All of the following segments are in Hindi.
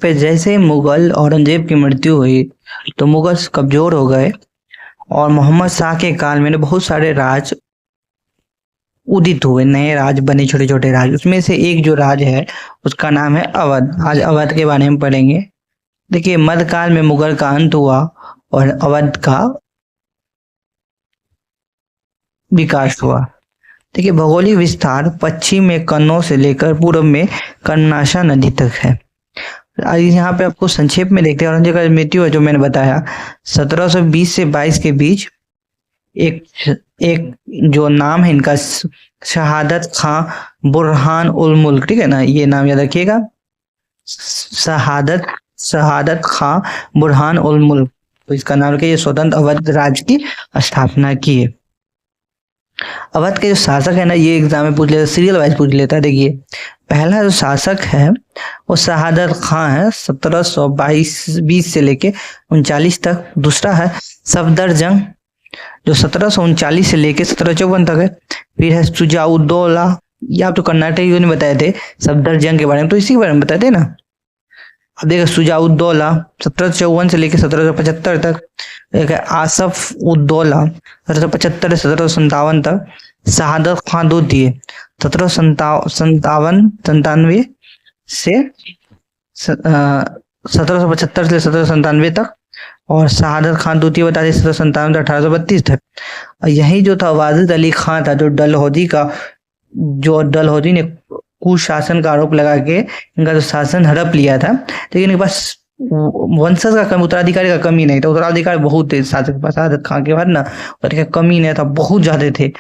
फिर जैसे ही मुगल औरंगजेब की मृत्यु हुई तो मुगल कमजोर हो गए और मोहम्मद शाह के काल में बहुत सारे राज उदित हुए, नए राज बने, छोटे छोटे राज। उसमें से एक जो राज है उसका नाम है अवध। आज अवध के बारे में पढ़ेंगे। देखिए, मध्यकाल में मुगल का अंत हुआ और अवध का विकास हुआ। देखिए, भौगोलिक विस्तार पश्चिम में कन्नौज से लेकर पूर्व में कर्नाशा नदी तक है। यहाँ पे आपको संक्षेप में देखते हैं। औरंगजेब का मृत्यु है जो मैंने बताया 1720 से 22 के बीच। एक एक जो नाम है इनका शहादत खां बुरहान उल मुल्क, ठीक है ना, ये नाम याद रखिएगा। शहादत शहादत खां बुरहान उल मुल्क, तो इसका नाम रखिए। ये स्वतंत्र अवध राज्य की स्थापना की है। अवध के जो शासक है ना, ये एग्जाम में पूछ लेता, सीरियल वाइज पूछ लेता है। देखिए, पहला जो शासक है वो शहादत खां है, 1722 से लेके 39 तक। दूसरा है सफदरजंग जो 1739 से लेके 1754 तक है। फिर है सुजाउद्दौला, ये आप तो कर्नाटक ने बताए थे सफदरजंग के बारे में, तो इसी के बारे में बताए थे ना। अब देखो, सुजाउद्दौला 1754 से लेके 1775 तक। एक है आसफ उद्दौला 1775 से 1757 तक। शहादत खां दो दिए 1797 से 1775 से 1797 तक। और शहादत खान द्वितीय बता दी 1757 से 1832 तक। यही जो था वाजिद अली खान था, जो डलहौजी ने कुशासन का आरोप लगा के इनका जो शासन हड़प लिया था। लेकिन इनके पास वंशज का कम, उत्तराधिकारी का कमी नहीं था। उत्तराधिकारी बहुत थे शासक के पास, शहादत खान के बाद ना, और कमी नहीं था, बहुत ज्यादा थे।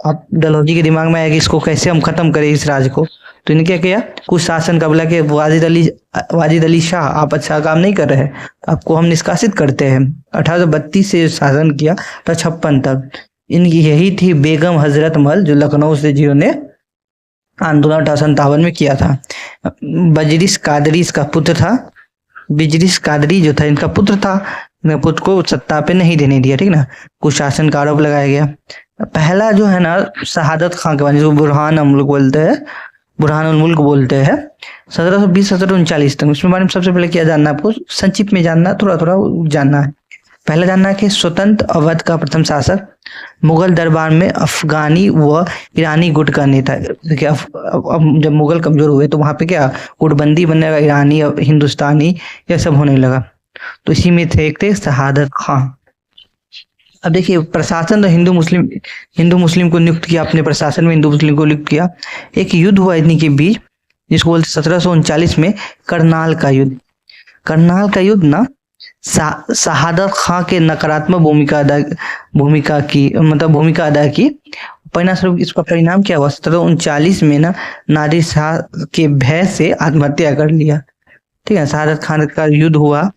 अब डलहौजी के दिमाग में आया कि इसको कैसे हम खत्म करें इस राज को। तो इन्हें क्या किया, कुछ शासन का बोला कि वाजिद अली शाह, आप अच्छा काम नहीं कर रहे हैं, आपको हम निष्कासित करते हैं। 1832 से शासन किया 1856 तक। इनकी यही थी बेगम हजरत महल, जो लखनऊ से जिन्होंने आंदोलन 1857 में किया था। बजरिस कादरी इसका पुत्र था। बिजरिस कादरी जो था इनका पुत्र था। पुत्र को सत्ता पे नहीं देने दिया, ठीक ना, कुशासन का आरोप लगाया गया। पहला जो है ना शहादत खां के बाद, जिसको बुरहान उल मुल्क बोलते हैं, 1720 1739 तक। उसमें बारे में सबसे पहले क्या जानना है आपको, संक्षिप्त में जानना, थोड़ा थोड़ा जानना है। पहला जानना है कि स्वतंत्र अवध का प्रथम शासक मुगल दरबार में अफगानी व ईरानी गुट का नेता। देखिए, अब जब मुगल कमजोर हुए तो वहां पे क्या गुटबंदी बनने लगा, ईरानी हिंदुस्तानी यह सब होने लगा। तो इसी में थे एक थे शहादत खां। अब देखिए, प्रशासन तो हिंदू मुस्लिम को नियुक्त किया, अपने प्रशासन में हिंदू मुस्लिम को नियुक्त किया। एक युद्ध हुआ इन्हीं के बीच, जिसको बोलते 1739 में करनाल का युद्ध। करनाल का युद्ध ना शहादत खां के नकारात्मक भूमिका अदा की। परिणामस्वरूप इसका परिणाम क्या हुआ, 1739 में ना नादिर शाह के भय से आत्महत्या कर लिया, ठीक है। शहादत खान का युद्ध हुआ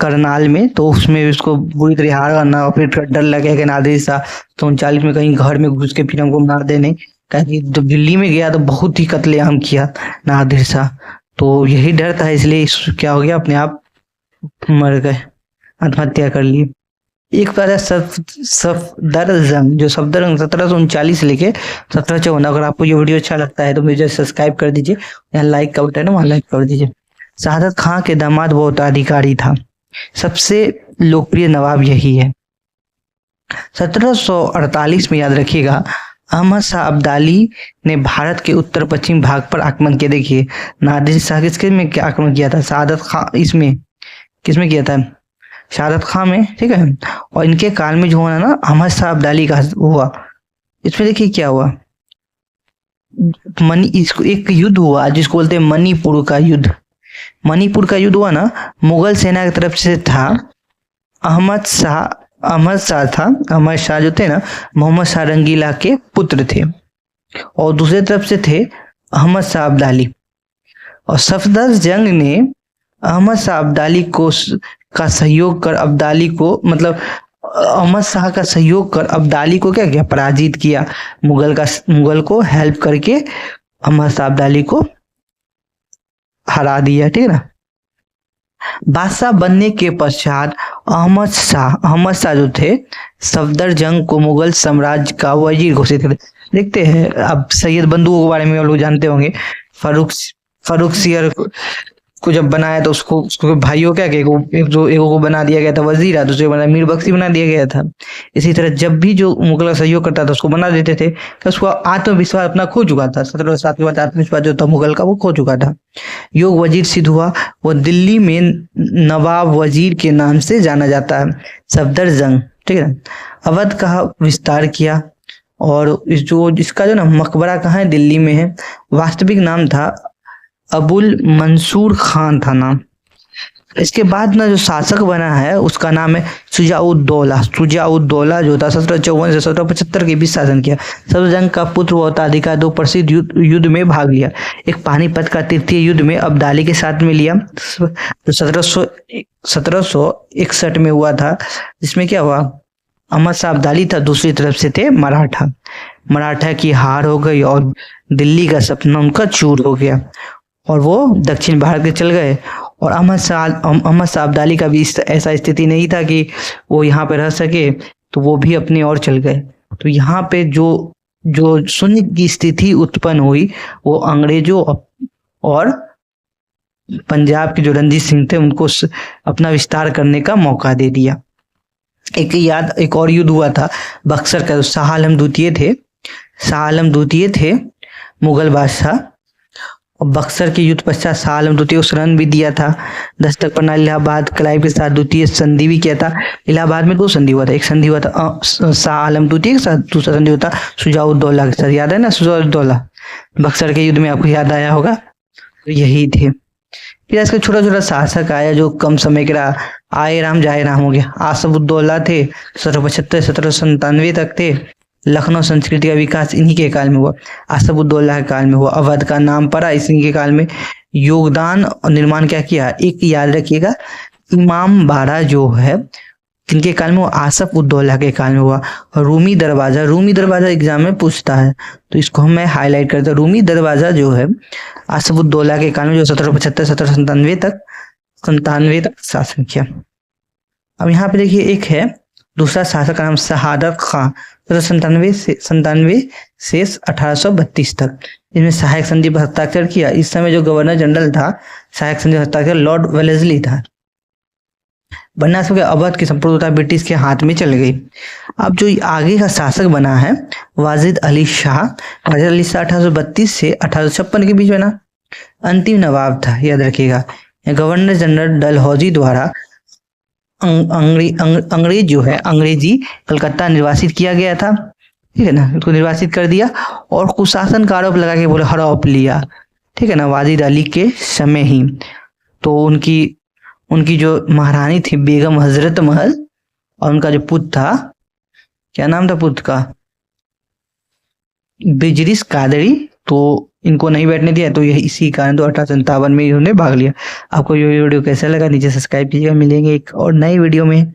करनाल में, तो उसमें उसको बुरी तरह हार करना, और फिर डर लगे कि नादिर शाह 39 में कहीं घर में घुस के फिर हमको मार देने। कहीं जब दिल्ली में गया तो बहुत ही कत्लेआम किया नादिर शाह, तो यही डर था, इसलिए क्या हो गया, अपने आप मर गए, आत्महत्या कर ली। एक बार सफदरजंग, जो सफदरजंग 1739 लेके 1754। अगर आपको ये वीडियो अच्छा लगता है तो मुझे सब्सक्राइब कर दीजिए, यहाँ लाइक का बटन है वहाँ लाइक कर दीजिए। शहादत खां के दामाद वो उत्तराधिकारी था, सबसे लोकप्रिय नवाब यही है। 1748 में याद रखिएगा, अहमद शाह अब्दाली ने भारत के उत्तर पश्चिम भाग पर आक्रमण किया। देखिए, नादिर शाह किसके में क्या आक्रमण किया था, शहादत खां इसमें किसमें किया था, शहादत खां में, ठीक है। और इनके काल में जो हुआ ना अहमद शाह अब्दाली का हुआ, इसमें देखिए क्या हुआ, इसको एक युद्ध हुआ जिसको बोलते हैं मणिपुर का युद्ध। मणिपुर का युद्ध हुआ ना, मुगल सेना की तरफ से था अहमद शाह जो थे ना, मोहम्मद शाह रंगीला के पुत्र थे, और दूसरी तरफ से थे अहमद शाह अब्दाली। और सफदरजंग ने अहमद शाह अब्दाली का सहयोग कर अहमद शाह का सहयोग कर अब्दाली को क्या किया, पराजित किया। मुगल को हेल्प करके अहमद शाह अब्दाली को हरा दिया, ठीक है ना। बादशाह बनने के पश्चात अहमद शाह जो थे सफदरजंग को मुगल साम्राज्य का वजीर घोषित कर। देखते हैं अब सैयद बंधुओं के बारे में आप लोग जानते होंगे, को जब बनाया तो उसको उसको भाइयों क्या कि एक को बना दिया गया था वजीर, दूसरे को बना मीर बख्शी बना दिया गया था। इसी तरह जब भी जो मुगल का सहयोग करता था उसको बना देते थे, कि उसको आत्मविश्वास अपना खो चुका था। 1707 के बाद आत्मविश्वास जो था मुगल का वो खो चुका था। योग वजीर सिद्ध हुआ, वो दिल्ली में नवाब वजीर के नाम से जाना जाता है, सफदरजंग, ठीक है। अवध का विस्तार किया, और इस जो इसका जो ना मकबरा कहाँ है, दिल्ली में है। वास्तविक नाम था अबुल मंसूर खान था नाम। इसके बाद ना जो शासक बना है उसका नाम है शुजाउद्दौला। शुजाउद्दौला जो था 1754 से 1775 के बीच शासन किया। सफदरजंग का पुत्र हुआ था, अधिकार दो प्रसिद्ध युद्ध में भाग लिया। एक पानीपत का तृतीय युद्ध में अब्दाली के साथ में लिया, जो 1761 में हुआ था, जिसमें क्या हुआ, अहमद शाह अब्दाली था, दूसरी तरफ से थे मराठा की हार हो गई और दिल्ली का सपना उनका चूर हो गया और वो दक्षिण भारत के चल गए। और अहमद शाह अब्दाली का भी ऐसा स्थिति नहीं था कि वो यहाँ पे रह सके, तो वो भी अपनी ओर चल गए। तो यहाँ पे जो जो शून्य की स्थिति उत्पन्न हुई वो अंग्रेजों और पंजाब के जो रणजीत सिंह थे उनको अपना विस्तार करने का मौका दे दिया। एक और युद्ध हुआ था बक्सर का, शाह आलम द्वितीय थे मुगल बादशाह। और बक्सर के युद्ध पश्चात शाह आलम द्वितीय उस रन भी दिया था। दस्तक प्रणाली इलाहाबाद क्लाइव के साथ द्वितीय संधि भी किया था। इलाहाबाद में 2 संधि हुआ था, एक संधि हुआ था शाह आलम द्वितीय के साथ, दूसरा संधि होता शुजाउद्दौला के साथ। याद है ना शुजाउद्दौला, बक्सर के युद्ध में आपको याद आया होगा। तो यही थे। फिर इसका छोटा छोटा शासक आया जो कम समय के रहा, आए राम जाए राम हो गया। आसफउद्दौला थे 1775 1797 तक थे। लखनऊ संस्कृति का विकास इन्हीं के काल में हुआ, आसफउद्दौला के काल में हुआ। अवध का नाम पड़ा इसी के काल में। योगदान और निर्माण क्या किया, एक याद रखिएगा, इमाम बाड़ा जो है किनके काल में हुआ, आसफउद्दौला के काल में हुआ। रूमी दरवाजा एग्जाम में पूछता है तो इसको मैं हाईलाइट करता हूँ। रूमी दरवाजा जो है आसफउद्दौला के काल में, जो 1775 1797 तक शासन किया। अब यहाँ पे देखिए एक है दूसरा शासक का नाम शहादत खां, 1797 से 1832 तक, इसमें सहायक संधि पर हस्ताक्षर किया। इस समय जो गवर्नर जनरल था सहायक संधि हस्ताक्षर लॉर्ड वेलेस्ली था। बनारस के अवध की संपूर्णता ब्रिटिश के हाथ में चल गई। अब जो आगे का शासक बना है वाजिद अली शाह 1832 से 1856 के बीच में ना अंतिम नवाब था, याद रखिएगा। गवर्नर जनरल डलहौजी द्वारा अंग्रेज जो है अंग्रेजी कलकत्ता निर्वासित किया गया था, ठीक है ना, उसको निर्वासित कर दिया और कुशासन का आरोप लगा के बोले हड़प लिया, ठीक है ना, वाजिद अली के समय ही। तो उनकी जो महारानी थी बेगम हजरत महल, और उनका जो पुत्र था, क्या नाम था पुत्र का, बिजरिस कादरी, तो इनको नहीं बैठने दिया। तो यही इसी कारण तो 1857 में इन्होंने भाग लिया। आपको ये वीडियो कैसा लगा नीचे सब्सक्राइब कीजिएगा। मिलेंगे एक और नई वीडियो में।